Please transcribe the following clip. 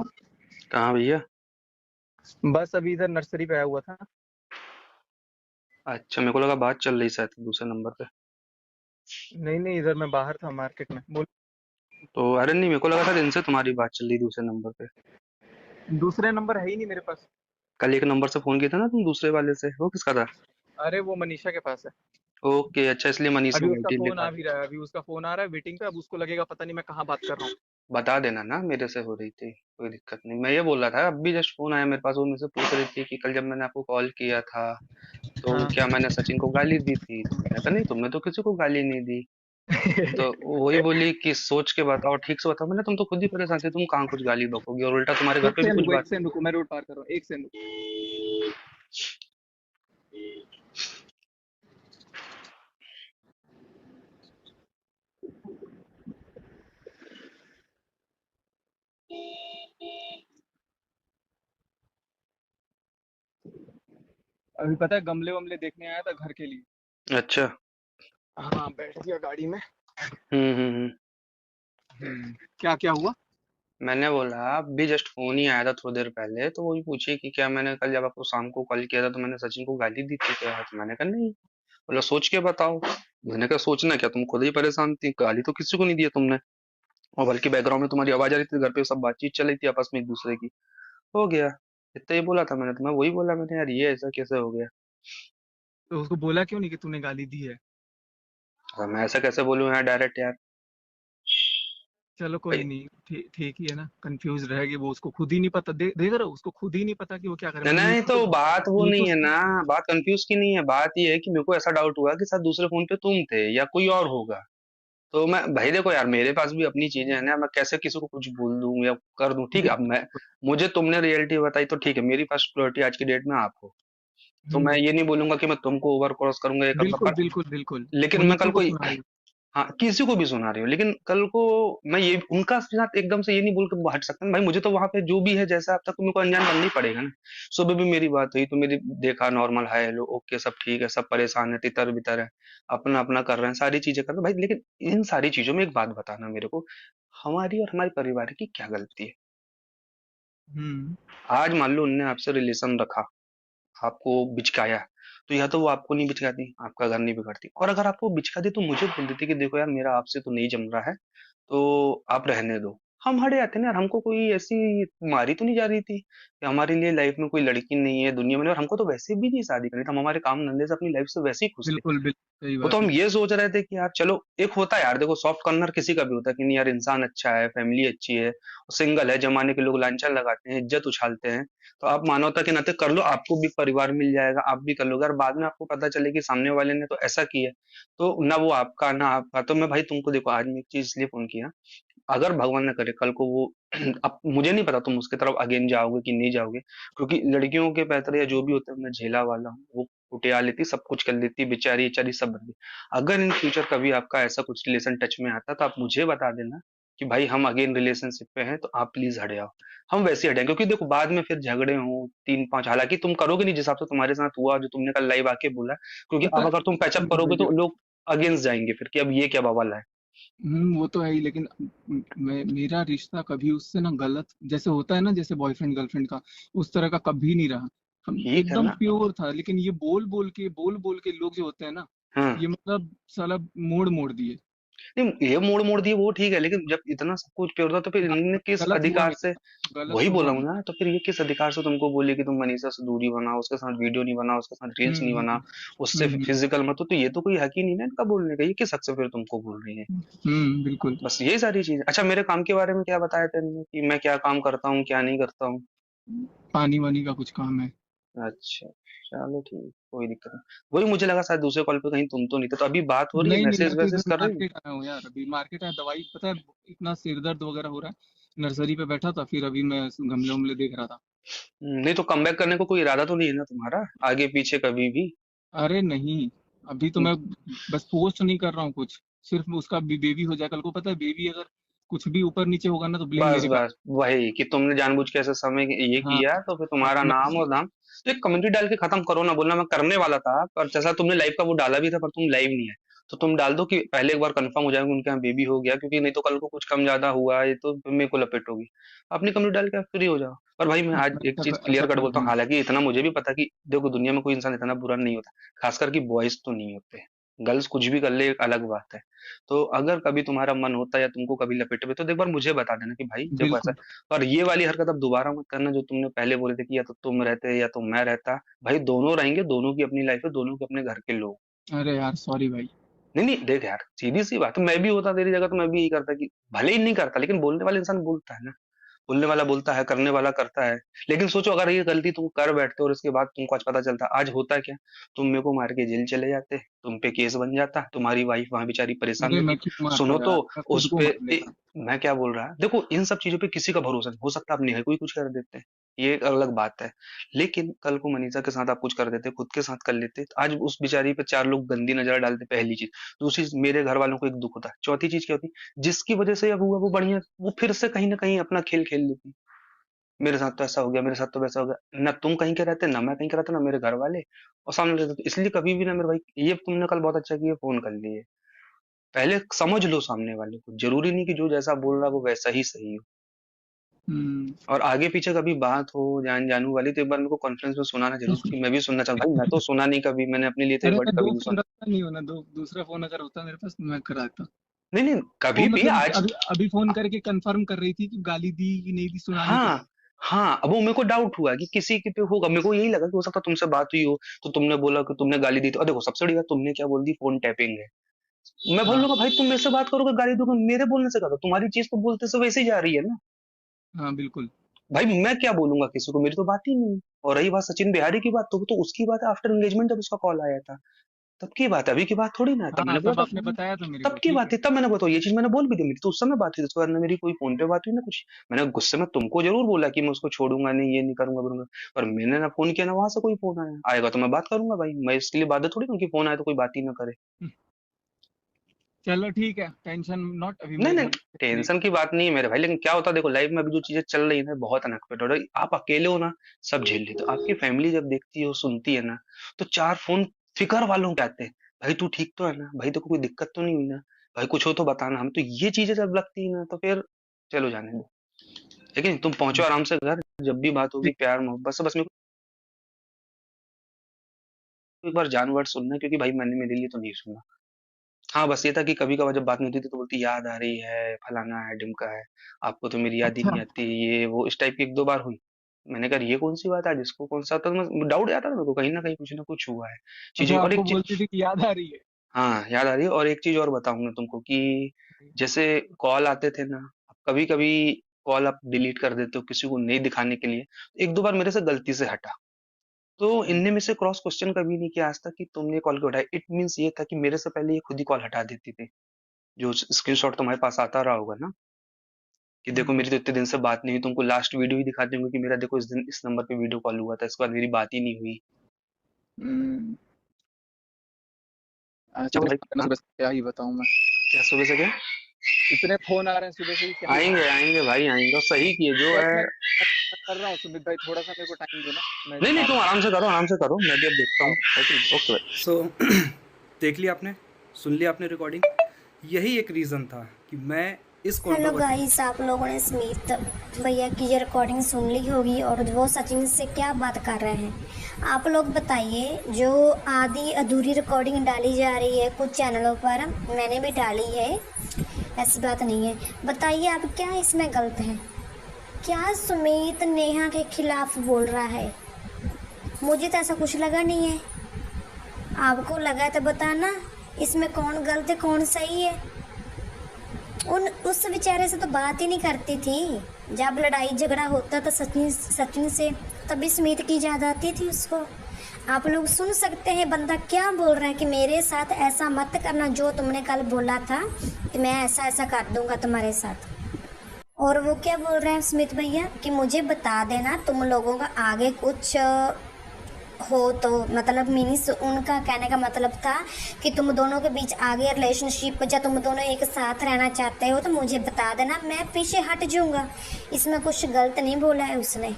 कहाँ भैया? बस अभी इधर नर्सरी पे आया हुआ था। अच्छा, मेरे को लगा बात चल रही शायद दूसरे नंबर पे। नहीं नहीं, इधर मैं बाहर था मार्केट में। बोल। तो अरे नहीं, मेरे को लगा था दिन से तुम्हारी बात चल रही दूसरे नंबर पे। दूसरे नंबर है ही नहीं मेरे पास। कल एक नंबर से फोन किया था ना तुम दूसरे वाले से, वो किसका था? अरे वो मनीषा के पास है। ओके, अच्छा, इसलिए मनीष अभी में उसका वोटिंग फोन दिखा आ रही। भी रहा है, अभी उसका फोन आ रहा है वेटिंग पे। अब उसको लगेगा पता नहीं मैं कहाँ बात कर रहा हूँ। बता देना ना, मेरे से हो रही थी, कोई दिक्कत नहीं। मैं ये बोल रहा था, अब भी जस्ट फोन आया मेरे पास, वो मुझसे पूछ रही थी कि कल जब मैंने आपको कॉल किया था तो हाँ। क्या मैंने सचिन को गाली दी थी? तो मैंने कहा नहीं, तुमने तो किसी को गाली नहीं दी। तो वही बोली कि सोच के बताओ, ठीक से बताओ। मैंने तुम तो खुद ही परेशान थे, तुम कहाँ कुछ गाली बकोगी, और उल्टा तुम्हारे घर एक पे भी सेकंड कुछ रुको, बात। एक सेकंड रुको, मैं रोड पार कर रहा हूँ, एक सेकंड रुको। अभी पता है गमले वमले देखने आया था घर के लिए। अच्छा। हाँ, बैठ गया गाड़ी में। हम्म। क्या क्या हुआ? मैंने बोला, अब भी जस्ट फोन ही आया था थोड़ी देर पहले, तो वही पूछी कि क्या मैंने कल जब आपको शाम को कॉल किया था तो मैंने सचिन को गाली दी थी क्या? तो मैंने कहा नहीं। बोला सोच के बताओ। मैंने कहा सोचना क्या, तुम खुद ही परेशान थी, गाली तो किसी को नहीं दी तुमने। और बल्कि बैकग्राउंड में तुम्हारी आवाज आ रही थी, घर पे सब बातचीत चल रही थी आपस में एक दूसरे की। हो गया। इतना ही बोला था मैंने, तुम्हें वही बोला मैंने, यार ये ऐसा कैसे हो गया? तो उसको बोला क्यों नहीं कि तूने गाली दी है? अब मैं ऐसा कैसे बोलूं यार डायरेक्ट यार। चलो कोई भाई, नहीं, ठीक ठीक ही है ना। कंफ्यूज रहेगी वो, उसको खुद ही नहीं पता। देख रहे हो, उसको खुद ही नहीं पता कि वो क्या करे। नहीं मतलब नहीं, नीतू तो तो बात वो नीतू नहीं है ना। बात कंफ्यूज की नहीं है, बात ये है कि मेरे को ऐसा डाउट हुआ कि शायद दूसरे फोन पे तुम थे या कोई और होगा। तो मैं भाई देखो यार, मेरे पास भी अपनी चीजें हैं ना, मैं कैसे किसी को कुछ बोल दूं या कर दूं? ठीक है, अब मैं, बिल्कुल। मुझे तुमने रियलिटी बताई तो ठीक है, मेरी फर्स्ट प्रायोरिटी आज की डेट में आप हो। तो मैं हम्म। ये नहीं बोलूंगा कि मैं तुमको ओवर क्रॉस करूंगा, ये करूंगा, बिल्कुल पर बिल्कुल बिल्कुल। वो लेकिन मैं कल नीतू को को, सुना रही हाँ, किसी को भी सुना रही हो, लेकिन कल को मैं ये उनका साथ एकदम से ये नहीं बोल के हट सकता ना भाई। मुझे तो वहां पे जो भी है जैसा अब तक तो मेरे को अनजान बनना ही पड़ेगा ना। सुबह भी मेरी बात हुई तो मेरी देखा, नॉर्मल हाय हेलो ओके, सब ठीक है, सब परेशान है, तितर बितर है, अपना अपना कर रहे हैं, सारी चीजें कर रहे हैं भाई। लेकिन इन सारी चीजों में एक बात बताना मेरे को, हमारी और हमारे परिवार की क्या गलती है? है। हम्म। आज मान लो उनने आपसे रिलेशन रखा, आपको बिचकाया, तो या तो वो आपको नहीं बिचकाती, आपका घर नहीं बिगाड़ती, और अगर आपको बिचकाती तो मुझे बोल देती कि देखो यार मेरा आपसे तो नहीं जम रहा है, तो आप रहने दो। हम हट जाते ना यार, हमको कोई ऐसी मारी तो नहीं जा रही थी कि हमारे लिए लाइफ में कोई लड़की नहीं है दुनिया में, और हमको तो वैसे भी नहीं शादी करनी थी, हम हमारे काम धंधे से अपनी लाइफ से वैसे ही खुश थे। बिल्कुल बिल्कुल सही वो तो बात हम है। ये सोच रहे थे कि यार चलो, एक होता है यार, देखो सॉफ्ट कॉर्नर किसी का भी होता है कि नहीं यार, इंसान अच्छा है, फैमिली अच्छी है, सिंगल है, जमाने के लोग लांछन लगाते हैं, इज्जत उछालते हैं, तो आप मानवता के नाते कर लो, आपको भी परिवार मिल जाएगा, आप भी कर लोगे, और बाद में आपको पता चले कि सामने वाले ने तो ऐसा किया, तो ना वो आपका ना आपका। तो मैं भाई तुमको देखो, आज मैं एक चीज इसलिए फोन किया, अगर भगवान न करे कल को वो अब मुझे नहीं पता तुम उसके तरफ अगेन जाओगे कि नहीं जाओगे, क्योंकि लड़कियों के पैतरे या जो भी होते हैं मैं झेला वाला हूँ, वो कुटिया लेती, सब कुछ कर लेती, बेचारी बेचारी सब बंदी। अगर इन फ्यूचर कभी आपका ऐसा कुछ रिलेशन टच में आता तो आप मुझे बता देना कि भाई हम अगेन रिलेशनशिप पे हैं, तो आप प्लीज हट जाओ। हम वैसे हटेंगे, क्योंकि देखो बाद में फिर झगड़े हों तीन पांच, हालांकि तुम करोगे नहीं जिस हिसाब से तुम्हारे साथ हुआ, जो तुमने कल लाइव आके बोला, क्योंकि पता अब है। अगर तुम पैचअप बिल्कुल करोगे तो बिल्कुल। लोग अगेंस्ट जाएंगे फिर कि अब ये क्या बवाल है। वो तो है ही, लेकिन मेरा रिश्ता कभी उससे ना गलत जैसे होता है ना, जैसे बॉयफ्रेंड गर्लफ्रेंड का, उस तरह का कभी नहीं रहा। हम ठीक है एकदम ना। प्योर था। लेकिन ये बोल बोल के लोग जो होते हैं ना, हाँ, ये मतलब साला मोड़ मोड़ दिए। नहीं ये मोड़ मोड़ दिए वो ठीक है, लेकिन जब इतना सब कुछ पे होता तो फिर इन्होंने किस गलत हुआ अधिकार से? मेरे, गलत वही तो बोला हुआ हूँ मेरे। ना, तो फिर ये किस अधिकार से तुमको बोले कि तुम मनीषा से दूरी बनाओ, उसके साथ वीडियो नहीं बनाओ, उसके साथ रील्स नहीं बनाओ, उससे हम्म। फिजिकल मत हो? तो ये तो कोई हक ही नहीं ना इनका बोलने का, ये किस हक से फिर तुमको बोल रही है? बिल्कुल। बस यही सारी चीज। अच्छा, मेरे काम के बारे में क्या बताया तेने कि मैं क्या काम करता हूँ क्या नहीं करता हूँ? पानी वानी का कुछ काम है। अच्छा, चलो ठीक, कोई दिक्कत नहीं। वही मुझे लगा शायद दूसरे कॉल पे कहीं तुम तो नहीं थे, तो अभी बात हो रही है, नहीं नहीं, मैं मैसेज तो वैसेज इधर कर रही हूँ। मार्केट आया हूँ यार। अभी मार्केट आया, दवाई पता है, इतना सिर दर्द वगैरह हो रहा है। नर्सरी पे बैठा था, फिर अभी मैं गमले उमले देख रहा था। नहीं तो कम बैक करने को कोई इरादा तो नहीं है ना तुम्हारा, आगे पीछे कभी भी? अरे नहीं, अभी तो मैं बस पोस्ट नहीं कर रहा हूँ कुछ। सिर्फ उसका बेबी हो जाए, कल को पता है बेबी अगर कुछ भी ऊपर नीचे होगा ना तो ब्लेम बस मेरे पे बस वही कि तुमने जानबूझ के ऐसे समय ये हाँ। किया तो फिर हाँ, तुम्हारा मैं नाम और दाम। तो एक कम्युनिटी डाल के खत्म करो ना, बोलना मैं करने वाला था, पर जैसा तुमने लाइव का वो डाला भी था पर तुम लाइव नहीं है, तो तुम डाल दो कि पहले एक बार कंफर्म हो जाएगा उनके यहाँ बेबी हो गया, क्योंकि नहीं तो कल को कुछ कम ज्यादा हुआ ये तो मेरे को लपेट होगी। अपनी कंप्लीट डाल के आप फ्री हो जाओ। और भाई मैं आज एक चीज ऐसा क्लियर कट कर बोलता हूँ, दूंगा। हालांकि इतना मुझे भी पता कि देखो दुनिया में कोई इंसान इतना बुरा नहीं होता, खासकर कि बॉयज तो नहीं होते। गर्ल्स कुछ भी कर ले एक अलग बात है। तो अगर कभी तुम्हारा मन होता है या तुमको कभी लपेटे में, तो एक बार मुझे बता देना कि भाई देखो ऐसा बिल्कुल। है। और ये वाली हरकत अब दोबारा मत करना जो तुमने पहले बोले थे कि या तो तुम रहते या तो मैं रहता। भाई दोनों रहेंगे, दोनों की अपनी लाइफ है, दोनों के अपने घर के लोग। अरे यार सॉरी भाई। नहीं नहीं देख यार, सीधी सी बात है, मैं भी होता तेरी जगह तो मैं भी यही करता कि भले ही नहीं करता, लेकिन बोलने वाला इंसान बोलता है ना। बोलने वाला बोलता है, करने वाला करता है। लेकिन सोचो अगर ये गलती तुम कर बैठते और उसके बाद तुमको आज पता चलता, आज होता क्या? तुम मेरे को मार के जेल चले जाते, तुम पे केस बन जाता, तुम्हारी वाइफ वहां बेचारी परेशान अरे रहती। मैं क्यों मारता सुनो तो यार, मैं खुद उस को पे मार लेता। मैं क्या बोल रहा है, देखो इन सब चीजों पे किसी का भरोसा नहीं हो सकता, अपने है कोई कुछ कर देते हैं, ये एक अलग बात है। लेकिन कल को मनीषा के साथ आप कुछ कर देते, खुद के साथ कर लेते, तो आज उस बेचारी पे चार लोग गंदी नजर डालते, पहली चीज। दूसरी चीज, मेरे घर वालों को एक दुख होता, चौथी चीज क्या होती, जिसकी वजह से अब हुआ वो बढ़िया, वो फिर से कहीं ना कहीं अपना खेल खेल लेती। मेरे साथ तो ऐसा हो गया, मेरे साथ तो वैसा हो गया, ना तुम कहीं के रहते, ना मैं कहीं का रहता, ना मेरे घर वाले और सामने रहते। तो इसलिए कभी भी ना मेरे भाई, ये तुमने कल बहुत अच्छा किया फोन कर लिए। पहले समझ लो सामने वाले को, जरूरी नहीं कि जो जैसा बोल रहा है वो वैसा ही सही हो। हम्म। और आगे पीछे कभी बात हो जान जानू वाली तो एक बार मेरे को कॉन्फ्रेंस में सुनाना जरूर, क्योंकि मैं भी सुनना चाहता हूँ। भाई मैं तो सुना नहीं कभी, मैंने अपने लिए तो ये अरे वर्ड मैं कभी दो नहीं फोन सुना। रखता नहीं हूँ ना, दूसरा फोन अगर होता मेरे पास तो मैं कराता। नहीं नहीं वो कभी भी मतलब आज। अभी अभी फोन करके कंफर्म कर रही थी कि गाली दी कि नहीं दी, सुना नहीं हाँ कुछ। हाँ, अब वो मेरे को डाउट हुआ कि किसी के पे होगा, मेरे को यही लगा कि हो सकता है तुमसे बात हुई हो, तो तुमने बोला कि तुमने गाली दी, तो देखो सबसे बड़ी बात तुमने क्या बोल दी, फोन टैपिंग है। मैं हाँ बोलूंगा भाई तुम मेरे से बात करोगे गाली दोगे, मेरे बोलने से कहा, तुम्हारी चीज तो बोलते से वैसे ही जा रही है ना। हाँ बिल्कुल। भाई मैं क्या बोलूंगा किसी को, मेरी तो बात ही नहीं है। और रही बात सचिन बिहारी की बात, तो उसकी बात है आफ्टर एंगेजमेंट जब उसका कॉल आया था, तब की बात है, अभी की बात थोड़ी ना है। तब हाँ मैंने बोला तब था आपने बताया था मेरे तब को, की ठीक बात है। है, तब मैंने बोला, तो ये चीज मैंने बोल भी दी, मेरी तो उस समय बात हुई थी, उसके बाद ना मेरी कोई फोन पे बात हुई ना कुछ। मैंने गुस्से में तुमको जरूर बोला कि मैं उसको छोड़ूंगा नहीं, ये नहीं करूंगा करूंगा। पर मैंने ना फोन किया ना वहां से कोई फोन आया, आएगा तो मैं बात करूंगा भाई, मैं इसके लिए बात थोड़ी कि फोन आए तो कोई बात ही ना करे। चलो ठीक है, टेंशन नॉट, अभी नहीं मैं नहीं, इधर फ्री। टेंशन की बात नहीं है मेरे भाई, लेकिन क्या होता है देखो लाइफ में अभी जो चीजें चल रही है ना बहुत अनएक्सपेक्टेड हो रही, आप अकेले हो ना, सब झेल लेते हो, आपकी फैमिली जब देखती है सुनती है ना, तो चार फोन फिकर वालों के आते हैं। भाई तू ठीक तो है ना, भाई तेको कोई दिक्कत तो नहीं हुई ना, भाई कुछ हो तो बताना, हम तो ये चीजें जब लगती है ना तो फिर चलो जाने दो। लेकिन तुम पहुंचो आराम से घर, जब भी बात होगी ठीक। प्यार मोहब्बत से, बस मेरे को एक बार जान वर्ड सुनना है, क्योंकि भाई मैंने मेरे लिए तो नहीं सुना। हाँ, बस ये था कि कभी-कभार जब बात नहीं होती थी तो बोलती याद आ रही है, फलाना है, ढिमका है, आपको तो मेरी याद ही अच्छा। नहीं आती, ये वो इस टाइप की 1-2 बार हुई। मैंने कहा ये कौन-सी बात है आज, इसको कौन-सा, तो मैं डाउट जाता था मेरे को कहीं न कहीं कुछ ना कुछ हुआ है। चीज़ें अच्छा और आपको एक बोलती चीज़, थी कि याद आ रही है। हाँ, याद आ रही है, और एक चीज़ और बताऊँ मैं तुमको कि जैसे कॉल आते थे ना, कभी-कभी कॉल आप डिलीट कर देते हो किसी को नहीं दिखाने के लिए, 1-2 बार मेरे से गलती से हटा। तो हम्म। इनने में से क्रॉस क्वेश्चन कभी नहीं किया आज तक कि तुमने कॉल क्यों उठाया। इट मीन्स ये था कि मेरे से पहले ये खुद ही कॉल हटा देती थी। जो स्क्रीनशॉट तुम्हारे पास आता रहा होगा ना, कि देखो हम्म। मेरी तो इतने दिन से बात नहीं हुई, तुमको लास्ट वीडियो ही दिखा दूंगी कि मेरा देखो इस दिन इस नंबर पे वीडियो कॉल हुआ था, इसके बाद मेरी बात ही नहीं हुई। हम्म। अच्छा चलो भाई हाँ, सुबह से क्या ही बताऊं मैं। क्या सुबह से क्या? इतने फोन आ रहे हैं सुबह से ही, क्या ही आएंगे बताऊं। आएंगे भाई आएंगे, और सही किए जो बस है। मैं कर रहा हूँ सुमित भाई, थोड़ा सा मेरे को टाइम दो ना, मैं नहीं नहीं आ तुम रहा हूँ। आराम से करो, मैं भी अब देखता आओ। हूँ, ओके ओके भाई। सो देख लिया आपने, सुन लिया आपने रिकॉर्डिंग, यही एक रीज़न था कि मैं इस हेलो कंट्रोवर्सी। गाइस, आप लोगों ने स्मिथ भैया की ये रिकॉर्डिंग सुन ली होगी और वो सचिन से क्या बात कर रहे हैं। आप लोग बताइए, जो आधी अधूरी रिकॉर्डिंग डाली जा रही है कुछ चैनलों पर, मैंने भी डाली है, ऐसी बात नहीं है। बताइए आप क्या इसमें गलत है? क्या सुमित नेहा के खिलाफ बोल रहा है? मुझे तो ऐसा कुछ लगा नहीं है। आपको लगा है तो बताना, इसमें कौन गलत है कौन सही है। उस बेचारे से तो बात ही नहीं करती थी। जब लड़ाई झगड़ा होता था सचिन से, तभी स्मित की याद आती थी उसको। आप लोग सुन सकते हैं बंदा क्या बोल रहा है कि मेरे साथ ऐसा मत करना जो तुमने कल बोला था कि मैं ऐसा ऐसा कर दूंगा तुम्हारे साथ। और वो क्या बोल रहे हैं स्मित भैया कि मुझे बता देना तुम लोगों का आगे कुछ हो तो, मतलब मीनिस उनका कहने का मतलब था कि तुम दोनों के बीच आगे रिलेशनशिप या तुम दोनों एक साथ रहना चाहते हो तो मुझे बता देना, मैं पीछे हट जाऊंगा। इसमें कुछ गलत नहीं बोला है उसने।